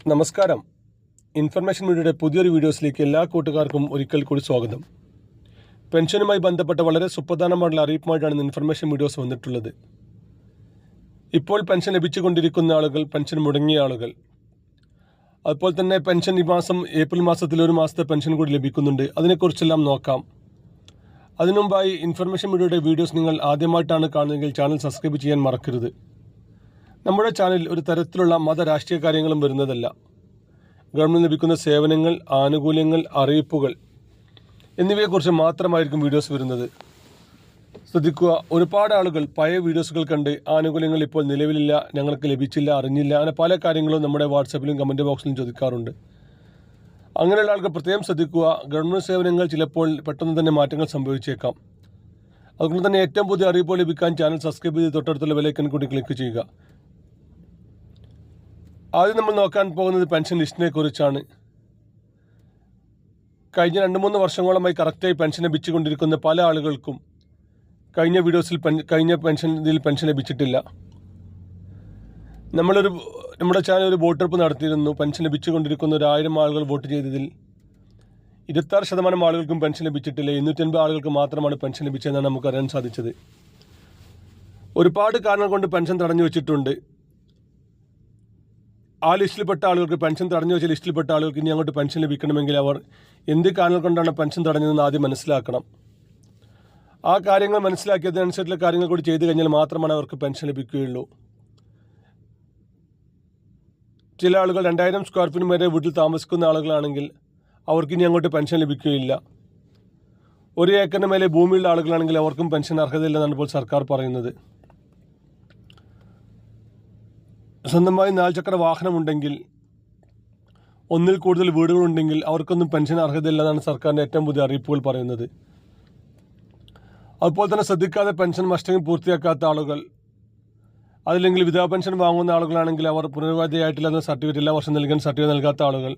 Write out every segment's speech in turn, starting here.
നമസ്കാരം. ഇൻഫർമേഷൻ മീഡിയയുടെ പുതിയൊരു വീഡിയോസിലേക്ക് എല്ലാ കൂട്ടുകാർക്കും ഒരിക്കൽ കൂടി സ്വാഗതം. പെൻഷനുമായി ബന്ധപ്പെട്ട വളരെ സുപ്രധാനമായിട്ടുള്ള അറിയിപ്പുമായിട്ടാണ് ഇൻഫർമേഷൻ വീഡിയോസ് വന്നിട്ടുള്ളത്. ഇപ്പോൾ പെൻഷൻ ലഭിച്ചുകൊണ്ടിരിക്കുന്ന ആളുകൾ, പെൻഷൻ മുടങ്ങിയ ആളുകൾ, അതുപോലെ തന്നെ പെൻഷൻ ഈ മാസം ഏപ്രിൽ മാസത്തിൽ ഒരു മാസത്തെ പെൻഷൻ കൂടി ലഭിക്കുന്നുണ്ട്. അതിനെക്കുറിച്ചെല്ലാം നോക്കാം. അതിനുമുമ്പായി ഇൻഫർമേഷൻ മീഡിയയുടെ വീഡിയോസ് നിങ്ങൾ ആദ്യമായിട്ടാണ് കാണുന്നതെങ്കിൽ ചാനൽ സബ്സ്ക്രൈബ് ചെയ്യാൻ മറക്കരുത്. നമ്മുടെ ചാനലിൽ ഒരു തരത്തിലുള്ള രാഷ്ട്രീയ കാര്യങ്ങളും വരുന്നതല്ല. ഗവൺമെൻറ് ലഭിക്കുന്ന സേവനങ്ങൾ, ആനുകൂല്യങ്ങൾ, അറിയിപ്പുകൾ എന്നിവയെക്കുറിച്ച് മാത്രമായിരിക്കും വീഡിയോസ് വരുന്നത്. ശ്രദ്ധിക്കുക, ഒരുപാട് ആളുകൾ പഴയ വീഡിയോസുകൾ കണ്ട് ആനുകൂല്യങ്ങൾ ഇപ്പോൾ നിലവിലില്ല, ഞങ്ങൾക്ക് ലഭിച്ചില്ല, അറിഞ്ഞില്ല, അങ്ങനെ പല കാര്യങ്ങളും നമ്മുടെ വാട്സാപ്പിലും കമൻറ്റ് ബോക്സിലും ചോദിക്കാറുണ്ട്. അങ്ങനെയുള്ള ആൾക്ക് പ്രത്യേകം ശ്രദ്ധിക്കുക. ഗവൺമെൻറ് സേവനങ്ങൾ ചിലപ്പോൾ പെട്ടെന്ന് തന്നെ മാറ്റങ്ങൾ സംഭവിച്ചേക്കാം. അതുകൊണ്ട് തന്നെ ഏറ്റവും പുതിയ അറിയിപ്പുകൾ ലഭിക്കാൻ ചാനൽ സബ്സ്ക്രൈബ് ചെയ്ത് തൊട്ടടുത്തുള്ള ബെൽ ഐക്കൺ കൂടി ക്ലിക്ക് ചെയ്യുക. ആദ്യം നമ്മൾ നോക്കാൻ പോകുന്നത് പെൻഷൻ ലിസ്റ്റിനെ കുറിച്ചാണ്. കഴിഞ്ഞ 2-3 വർഷങ്ങളായി കറക്റ്റായി പെൻഷൻ ലഭിച്ചുകൊണ്ടിരിക്കുന്ന പല ആളുകൾക്കും കഴിഞ്ഞ വീഡിയോസിൽ പെൻഷൻ ലഭിച്ചിട്ടില്ല. നമ്മുടെ ചാനൽ ഒരു വോട്ടെടുപ്പ് നടത്തിയിരുന്നു. പെൻഷൻ ലഭിച്ചുകൊണ്ടിരിക്കുന്ന 1000 ആളുകൾ വോട്ട് ചെയ്തതിൽ 26% ആളുകൾക്കും പെൻഷൻ ലഭിച്ചിട്ടില്ല. 250 ആളുകൾക്ക് മാത്രമാണ് പെൻഷൻ ലഭിച്ചതെന്നാണ് നമുക്ക് അറിയാൻ സാധിച്ചത്. ഒരുപാട് കാരണങ്ങൾ കൊണ്ട് പെൻഷൻ തടഞ്ഞു വെച്ചിട്ടുണ്ട്. ആ ലിസ്റ്റിൽപ്പെട്ട ആളുകൾക്ക്, പെൻഷൻ തടഞ്ഞു വെച്ച ലിസ്റ്റിൽപ്പെട്ട ആളുകൾക്ക് ഇനി അങ്ങോട്ട് പെൻഷൻ ലഭിക്കണമെങ്കിൽ അവർ എന്ത് കാരണങ്ങൾ കൊണ്ടാണ് പെൻഷൻ തടഞ്ഞതെന്ന് ആദ്യം മനസ്സിലാക്കണം. ആ കാര്യങ്ങൾ മനസ്സിലാക്കിയതിനനുസരിച്ചുള്ള കാര്യങ്ങൾ കൂടി ചെയ്തു കഴിഞ്ഞാൽ മാത്രമാണ് അവർക്ക് പെൻഷൻ ലഭിക്കുകയുള്ളൂ. ചില ആളുകൾ 2000 സ്ക്വയർ ഫീറ്റ് വരെ വീട്ടിൽ താമസിക്കുന്ന ആളുകളാണെങ്കിൽ അവർക്ക് ഇനി അങ്ങോട്ട് പെൻഷൻ ലഭിക്കുകയില്ല. 1 ഏക്കറിന് മേലെ ഭൂമിയുള്ള ആളുകളാണെങ്കിൽ അവർക്കും പെൻഷൻ അർഹതയില്ലെന്നാണ് ഇപ്പോൾ സർക്കാർ പറയുന്നത്. സ്വന്തമായി 4 ചക്ര വാഹനമുണ്ടെങ്കിൽ, 1-ൽ കൂടുതൽ വീടുകളുണ്ടെങ്കിൽ അവർക്കൊന്നും പെൻഷൻ അർഹതയില്ലെന്നാണ് സർക്കാരിൻ്റെ ഏറ്റവും പുതിയ അറിയിപ്പുകൾ പറയുന്നത്. അതുപോലെ തന്നെ ശ്രദ്ധിക്കാതെ പെൻഷൻ മസ്റ്ററിംഗ് പൂർത്തിയാക്കാത്ത ആളുകൾ, അതല്ലെങ്കിൽ വിധവാ പെൻഷൻ വാങ്ങുന്ന ആളുകളാണെങ്കിൽ അവർ പുനർവാദിയായിട്ടില്ലെന്ന സർട്ടിഫിക്കറ്റ് എല്ലാ വർഷം നൽകാൻ സർട്ടിഫിക്കറ്റ് നൽകാത്ത ആളുകൾ,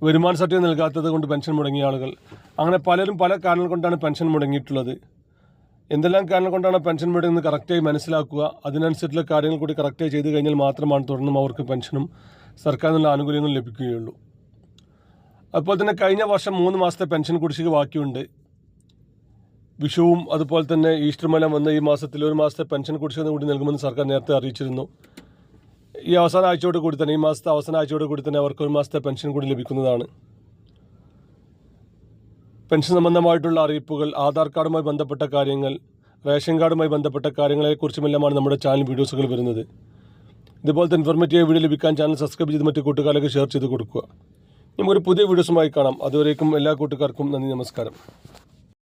വരുമാന സർട്ടിഫിക്കറ്റ് നൽകാത്തത് കൊണ്ട് പെൻഷൻ മുടങ്ങിയ ആളുകൾ, അങ്ങനെ പലരും പല കാരണങ്ങൾ കൊണ്ടാണ് പെൻഷൻ മുടങ്ങിയിട്ടുള്ളത്. എന്തെല്ലാം കാരണം കൊണ്ടാണ് പെൻഷൻ മുടങ്ങുന്നത് കറക്റ്റായി മനസ്സിലാക്കുക. അതിനനുസരിച്ചുള്ള കാര്യങ്ങൾ കൂടി കറക്റ്റായി ചെയ്തു കഴിഞ്ഞാൽ മാത്രമാണ് തുടർന്നും അവർക്ക് പെൻഷനും സർക്കാരിൽ നിന്നുള്ള ആനുകൂല്യങ്ങളും ലഭിക്കുകയുള്ളൂ. അതുപോലെ തന്നെ കഴിഞ്ഞ വർഷം 3 മാസത്തെ പെൻഷൻ കുടിശ്ശിക ബാക്കിയുണ്ട്. വിഷുവും അതുപോലെ തന്നെ ഈസ്റ്റർമെല്ലാം വന്ന ഈ മാസത്തിൽ 1 മാസത്തെ പെൻഷൻ കുടിശ്ശിക കൂടി നൽകുമെന്ന് സർക്കാർ നേരത്തെ അറിയിച്ചിരുന്നു. ഈ അവസാന ആഴ്ചയോട് കൂടി തന്നെ, ഈ മാസത്തെ അവസാന ആഴ്ചയോട് കൂടി തന്നെ അവർക്ക് 1 മാസത്തെ പെൻഷൻ കൂടി ലഭിക്കുന്നതാണ്. പെൻഷൻ സംബന്ധമായിട്ടുള്ള അറിയിപ്പുകൾ, ആധാർ കാർഡുമായി ബന്ധപ്പെട്ട കാര്യങ്ങൾ, റേഷൻ കാർഡുമായി ബന്ധപ്പെട്ട കാര്യങ്ങളെക്കുറിച്ചുമെല്ലാമാണ് നമ്മുടെ ചാനൽ വീഡിയോസുകൾ വരുന്നത്. ഇതുപോലത്തെ ഇൻഫോർമേറ്റീവ് വീഡിയോ ലഭിക്കാൻ ചാനൽ സബ്സ്ക്രൈബ് ചെയ്ത് മറ്റു കൂട്ടുകാർക്ക് ഷെയർ ചെയ്ത് കൊടുക്കുക. നമുക്കൊരു പുതിയ വീഡിയോസുമായി കാണാം. അതുവരേക്കും എല്ലാ കൂട്ടുകാർക്കും നന്ദി, നമസ്കാരം.